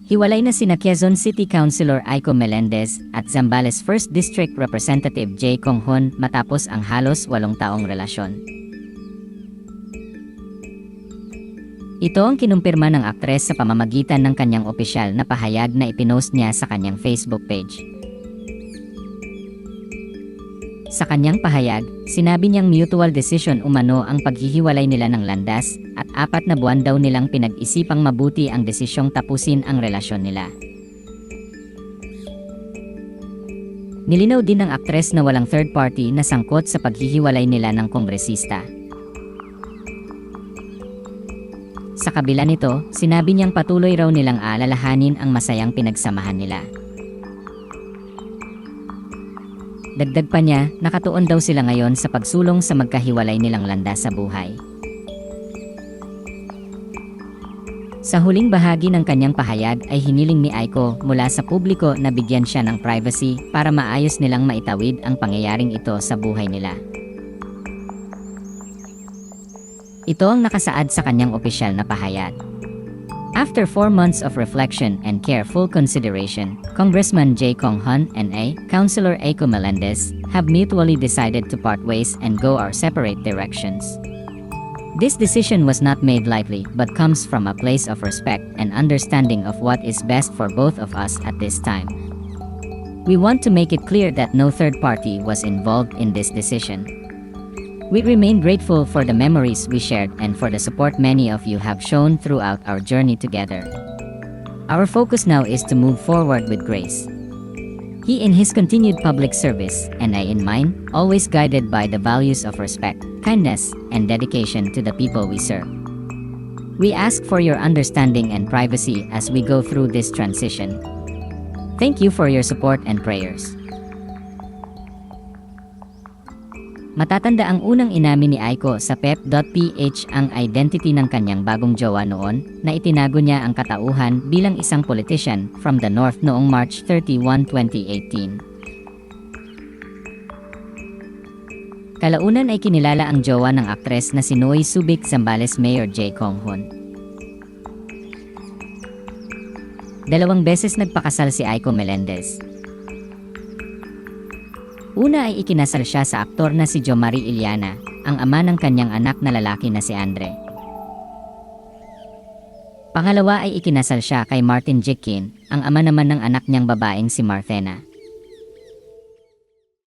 Hiwalay na sina Quezon City Councilor Aiko Melendez at Zambales 1st District Representative J. Conghon matapos ang halos 8 taong relasyon. Ito ang kinumpirma ng aktres sa pamamagitan ng kanyang opisyal na pahayag na ipinost niya sa kanyang Facebook page. Sa kanyang pahayag, sinabi niyang mutual decision umano ang paghihiwalay nila ng landas at 4 na buwan daw nilang pinag-isipang mabuti ang desisyong tapusin ang relasyon nila. Nilinaw din ng aktres na walang third party na sangkot sa paghihiwalay nila ng kongresista. Sa kabila nito, sinabi niyang patuloy raw nilang aalalahanin ang masayang pinagsamahan nila. Dagdag pa niya, nakatuon daw sila ngayon sa pagsulong sa magkahiwalay nilang landas sa buhay. Sa huling bahagi ng kanyang pahayag ay hiniling ni Aiko mula sa publiko na bigyan siya ng privacy para maayos nilang maitawid ang pangyayaring ito sa buhay nila. Ito ang nakasaad sa kanyang opisyal na pahayag. After 4 months of reflection and careful consideration, Congressman J. Conghon and Councilor Aiko Melendez have mutually decided to part ways and go our separate directions. This decision was not made lightly but comes from a place of respect and understanding of what is best for both of us at this time. We want to make it clear that no third party was involved in this decision. We remain grateful for the memories we shared and for the support many of you have shown throughout our journey together. Our focus now is to move forward with grace. He in his continued public service, and I in mine, always guided by the values of respect, kindness, and dedication to the people we serve. We ask for your understanding and privacy as we go through this transition. Thank you for your support and prayers. Matatanda ang unang inamin ni Aiko sa pep.ph ang identity ng kanyang bagong jowa noon na itinago niya ang katauhan bilang isang politician from the North noong March 31, 2018. Kalaunan ay kinilala ang jowa ng aktres na si Noe Subic Zambales Mayor J. Conghon. 2 beses nagpakasal si Aiko Melendez. Una ay ikinasal siya sa aktor na si Jo Marie Iliana, ang ama ng kanyang anak na lalaki na si Andre. Pangalawa ay ikinasal siya kay Martin Jikin, ang ama naman ng anak niyang babaeng si Marthena.